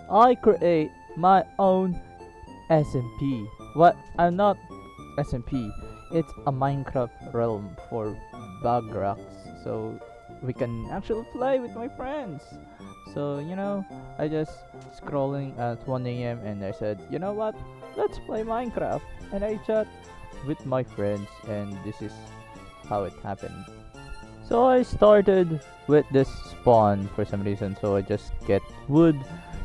I create my own SMP. What? I'm not SMP. It's a Minecraft realm for bug rocks, so we can actually play with my friends. So I just scrolling at 1 a.m. and I said, you know what? Let's play Minecraft. And I chat with my friends, and this is how it happened. So I started with this spawn for some reason. So I just get wood.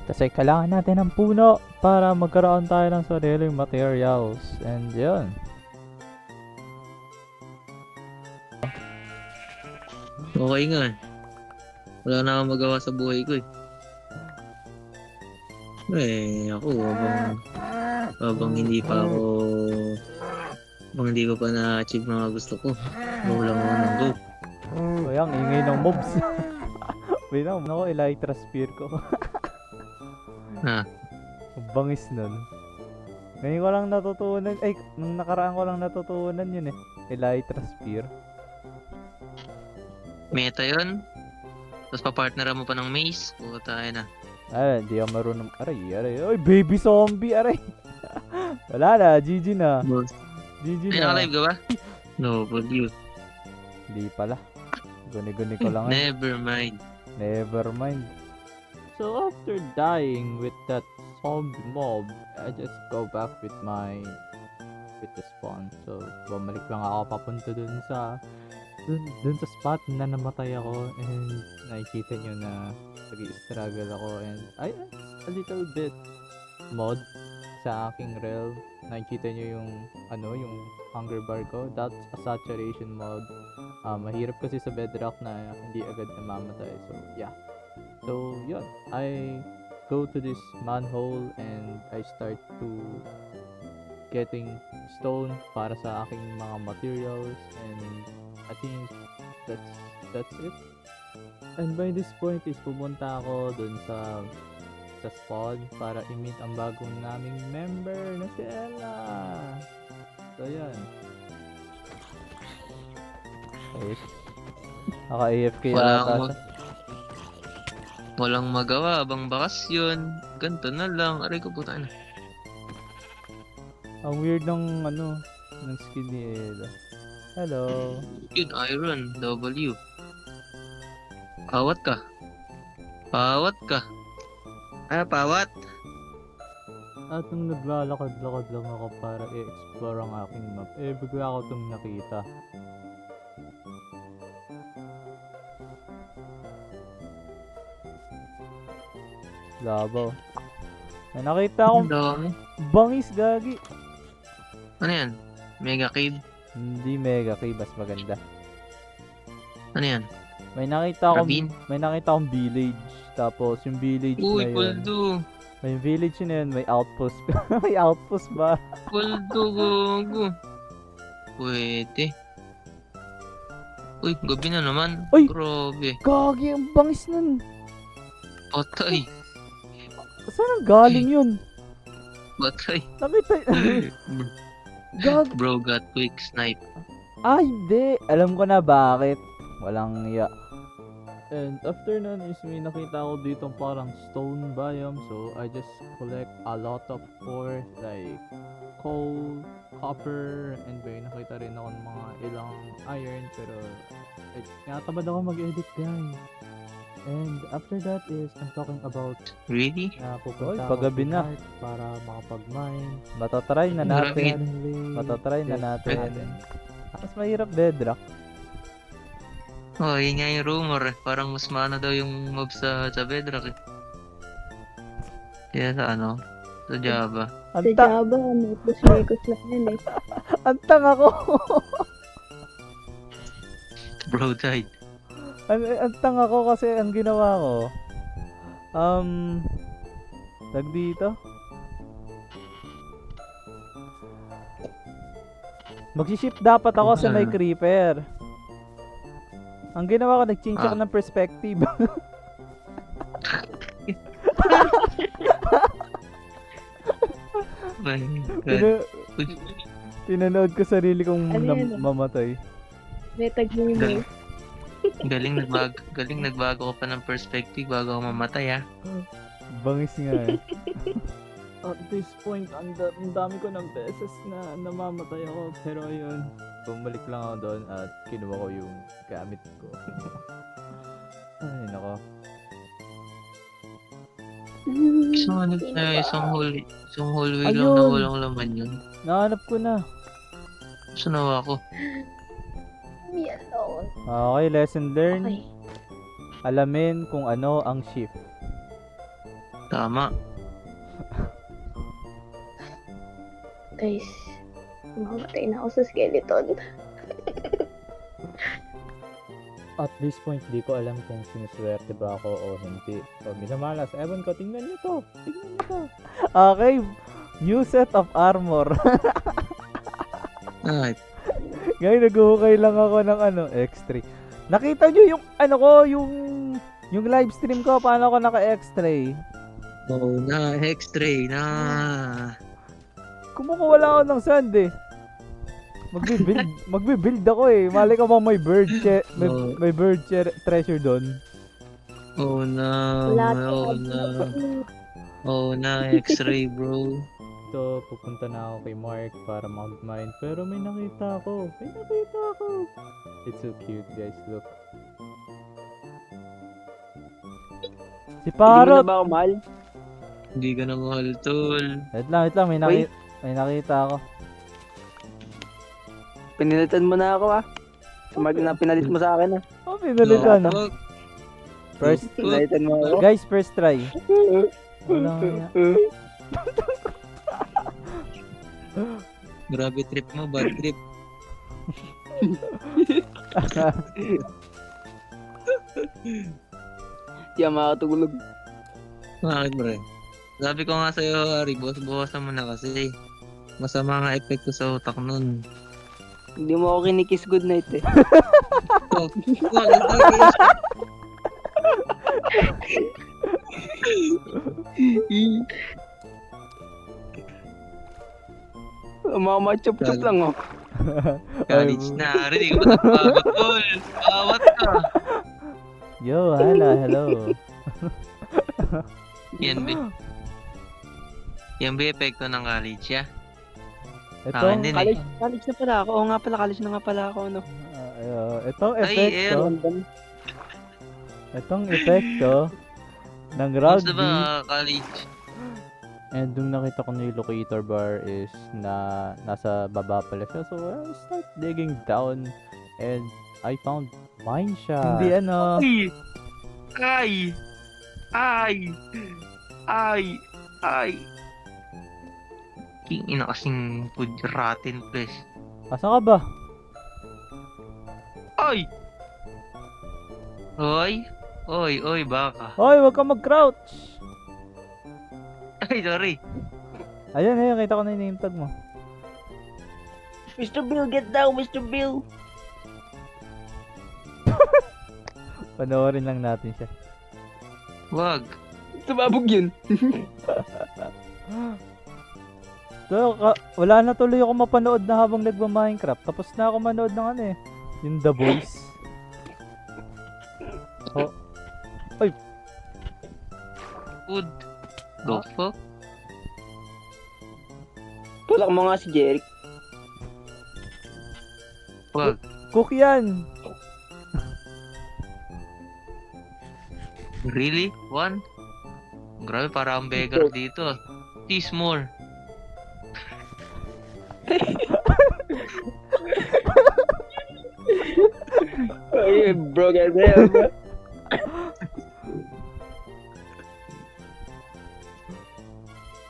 Kasi kailangan natin ng puno para magkaroon tayo ng sariling materials. And yun. Okay nga eh. Wala na akong magawa sa buhay ko eh. Ako habang hindi ko pa na-achieve mga gusto ko. Go lang ako ng go. Kaya ang ingay ng mobs. Wait lang, ako elytra spear ko. Ha? Ang bangis nun. Ngayon ko lang natutunan, nung nakaraan ko lang natutunan yun eh. Elytra spear. Meta yun. Tapos papartneran mo pa ng maze. Puta na. Hindi ako marunong. Aray. Oy, baby zombie, aray. Wala na, GG na. GG Ay, na. naka-live ka ba? No, but you. Hindi pala. Guni-guni ko lang. Never mind. Never mind. So after dying with that zombie mob, I just go back with the spawn. So bumalik lang ako papunta dun sa spot na namatay ako, and nakikita nyo na nag-i-struggle ako, and a little bit mod sa aking realm. Nakikita nyo yung hunger bar ko. That's a saturation mod. Mahirap kasi sa bedrock na hindi agad namamatay. So yeah. So yun, I go to this manhole and I start to getting stone para sa aking mga materials, and I think that's it. And by this point is pumunta ako dun sa spawn para i-meet ang bagong naming member na si Ella. So yan. Naka-AFK yata siya. Walang magawa abang bakasyon. Ganto na lang. Aray ko puta na. Ang weird ng skin ni Ella. Hello. Yun, Iron. W. Pawat ka. Pawat. At nung naglalakad-lakad lang ako para i-explore ang aking map, bigla ako itong nakita. Labaw. May nakita akong bangis, gagi. Ano yan? Mega cave? Hindi mega cave, mas maganda. Ano yan? May nakita akong village. Tapos yung village na yun. Kuldo. May village na yun, may outpost. May outpost ba? Kuldo, gogo. Pwede. Uy, gabi na naman. Uy! Grabe. Gagi, ang bangis nun. Patay. Saan ang galing yun? Patay. Nakita. Gag. Bro got quick snipe. Hindi. Alam ko na bakit. Walang iya. And after nun is may nakita ako dito parang stone biome. So I just collect a lot of ore like coal, copper, and may nakita rin ako ng mga ilang iron. Pero natamad ako mag-edit, guys. And after that is I'm talking about Really? pupunta paggabi na para makapag-mine. Matatry na natin. Mas mahirap bedrock. Oh, yun nga yung rumor eh. Parang mas maano daw yung mob sa bedrock eh. Kaya sa Java. Sa Java, mekos lang yan eh. Ang tanga ko. Bro died. Ang tanga ko kasi ang ginawa ko. Dito. Magsi-ship dapat ako sa may creeper. Ang ginawa ko, nag-change ako ng perspective. Pinanood ko sarili kong mamatay. Metag mo yun. Galing nagbago ko pa ng perspective bago ako mamatay Bangis nga eh. At this point, ang dami ko ng beses na namamatay ako. Pero ayun, bumalik lang ako doon at kinuha ko yung gamit ko. Ay, nako. Isang hallway lang Ayun! na walang laman yun. Nahanap ko na. Sanawa ko. Me alone. Okay, lesson learned. Okay. Alamin kung ano ang shift. Tama. Guys, mamamatay na ako sa skeleton. At this point, di ko alam kung sinuswerte ba ako o hindi. So, minamalas. Ewan ko, tingnan niyo to. Tingnan niyo to. Okay, new set of armor. Ay, Ngayon, naghuhukay lang ako ng X3. Nakita niyo yung, yung live stream ko, paano ako naka-X3? oh na, X-ray na. Kumukuha lang ako ng sand eh. Magbe-build ako eh. Mali ka ba may Oo. may bird treasure doon? Oh na, Wala oh na. Oh na, X-ray bro. Ito, pupunta na ako kay Mark para mag-mine. Pero may nakita ako. It's so cute guys, look. Si Hindi mo na Parrot! ba ako mahal? Hindi ka na mahal, tol. Wait lang, may nakita ako. Pinilitan mo na ako ah. Smart na pinalit mo sa akin ah. Oh, pinalitan. Fuck. First, Pinalitan mo ako. guys, first try. Wala nga. Grabe trip mo, bad trip. Di ako makatulog. Bakit bre? Sabi ko nga sa'yo, Ari, bawasan mo na kasi. Masama nga epekto sa utak nun. Hindi mo ako kinikiss goodnight eh. Fuck. Mga chup-chup lang oh. College na, Ari, di ko ba nagpabot, tol? Bawat ka. Yo, hello. Yan ba epekto ng college, ya? Ito, Akin din eh. College na pala ako. Oo nga pala, college na nga pala ako ano. itong Ay, epekto, London. itong epekto ng round Gusto B. ba college? And yung nakita ko na yung locator bar is nasa baba pala siya. So I start digging down and I found mine siya. Hindi Ay! King ina kasing food rotten place. Asa ka ba? Ay! Oy, baka. Hoy, wag ka mag-crouch! Ay, sorry. Ayun, kita ko na yung name tag mo. Mr. Bill, get down, Mr. Bill. Panoorin lang natin siya. Wag. Tumabog yun. So, wala na tuloy ako mapanood na habang nagma-Minecraft. Tapos na ako manood ng yung The Boys. Oh. Food. Go fuck. Tulak mo nga si Jeric. Wag. Cook yan! Really? One? Grabe, para ang beggar dito. Tease more. Ay, bro, ganyan bro.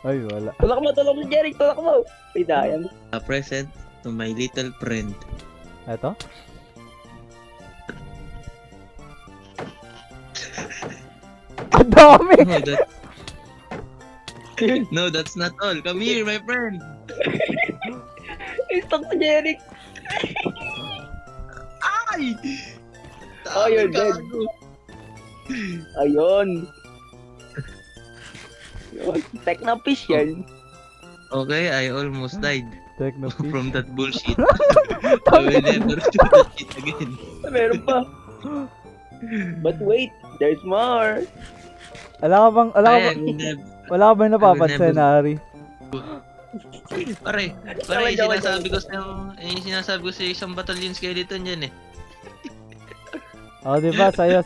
Ay, wala. Tulak mo si Jeric, tulak mo. Ay, dayan. A present to my little friend. Eto? Ang dami! No, that's not all. Come here, my friend. Istok si Jeric. Ay! Oh, you're dead. Ayun. Technofish yan. Okay, I almost died Technofish. from that bullshit. I will never do that shit again. Meron pa. But wait, there's more. Ay, wala ka bang napapansin, Ari? pare, yung sinasabi ko sa isang battalion skeleton dyan eh. Oh, di ba sa'yo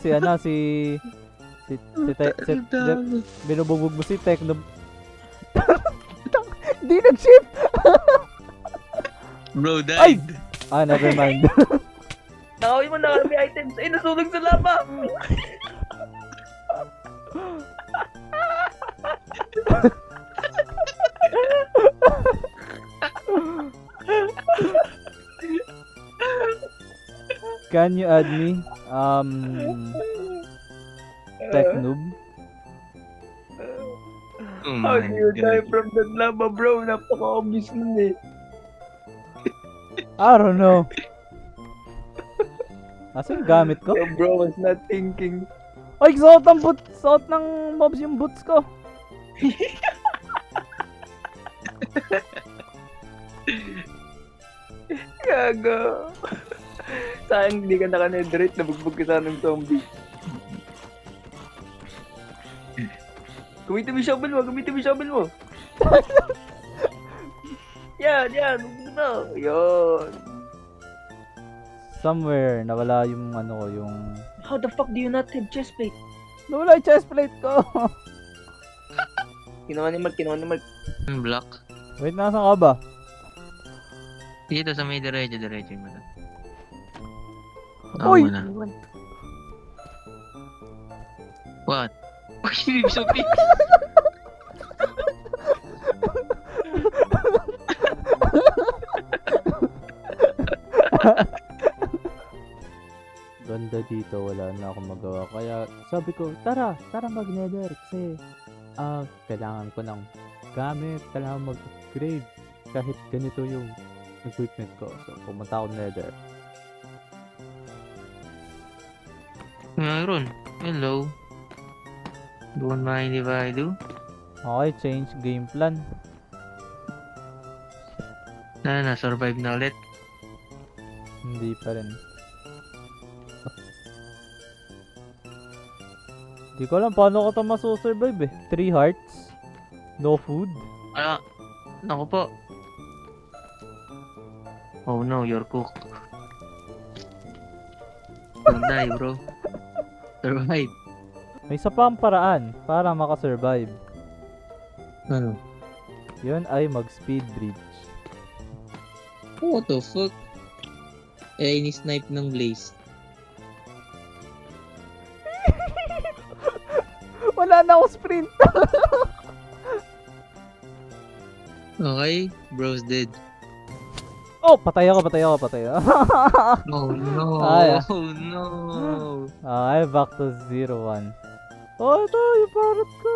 binububog mo si Tekno. Di nag-ship! Bro, died. Never mind. Nakawin mo na kami items. Ay, nasunog sa lava! Can you add me? Teknoob? Oh How my do you die God. from that lava, bro? Napaka-obvious nun eh. I don't know. Asa yung gamit ko? So, bro was not thinking. Ay, suot ng mobs yung boots ko. Gago. Sayang hindi ka naka-netherite, nabugbog ka sana ng zombie. Gamitin mo yung shovel mo. Yan, huwag na. Yun. Somewhere, nawala yung ano ko, yung... How the fuck do you not have chestplate? Nawala yung chestplate ko! Kinuha ni Mark. Block. Wait, nasan ka ba? Dito sa may diretso mo na. Uy! Na. What? Ibig sabihin. Ganda dito, wala na akong magawa. Kaya sabi ko, tara mag-nether. Kasi, kailangan ko ng gamit, kailangan mag-upgrade. Kahit ganito yung equipment ko. So, pumunta ako nether. Mayroon. Hello. Don't mind if I do. Okay, change game plan. Survive na ulit. Hindi pa rin. Di ko alam paano ko ito masusurvive eh. 3 hearts. No food. Naku po. Oh no, you're cooked. Don't die, bro. Survive. May isa pa ang paraan para makasurvive. Ano? Yun ay mag-speed bridge. What the fuck? Ini-snipe ng Blaze. Wala na ako sprint. Okay, bro's dead. Oh, patay ako. Oh no! Ay, Oh no! Okay, back to 0-1. Oh, ito, yung parrot ko.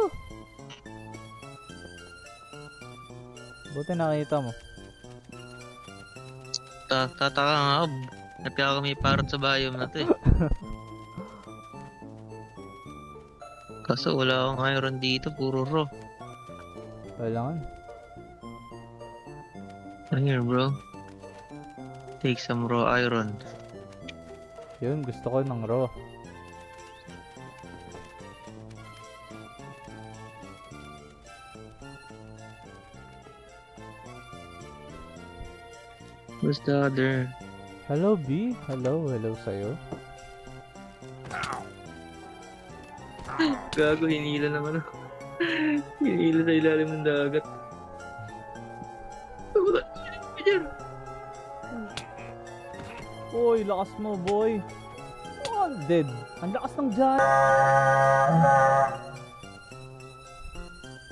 Buti nakita mo. Tataka nga, napika kami parot sa biome na to eh. Kaso wala akong iron dito, puro raw. Kailangan. Here bro. Take some raw iron. Yun, gusto ko ng raw. Where's the other? Hello, B. Hello sa'yo. Gago, hinila naman ako. Hinila sa ilalim ng dagat. Uy, lakas mo, boy. Oh, dead. Ang lakas ng dyan.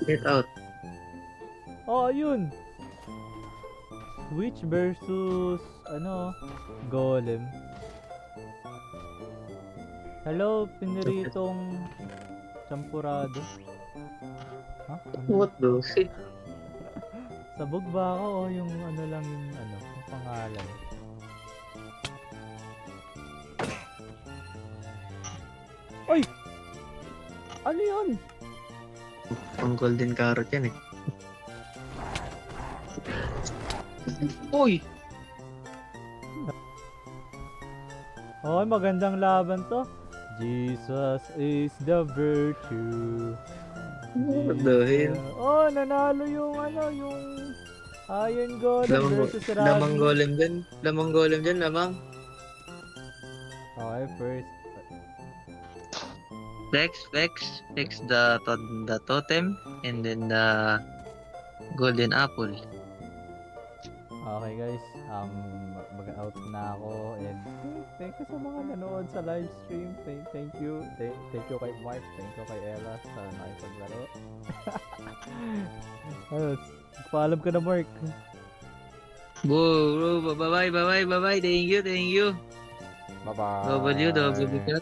Get out. Oh, yun. Witch versus, golem. Hello, piniritong champurado. Ha? What the shit? Sabog ba ako o yung yung pangalan? Oy! Ano yun? Pang golden carrot yan eh. Uy! Okay, magandang laban to. Jesus is the virtue. Pagdahin. Oh, nanalo yung yung Iron Golem versus Lamang Ragni. golem dyan. Lamang golem dyan, lamang. Okay, first. Flex the totem, and then the golden apple. Okay guys, mag-out na ako and thank you sa mga nanood sa live stream. Thank you. Thank you kay Mark, thank you kay Ella sa nakipaglaro. Paalam ka na, Mark. Bro, bye-bye. Thank you. Bye-bye. W.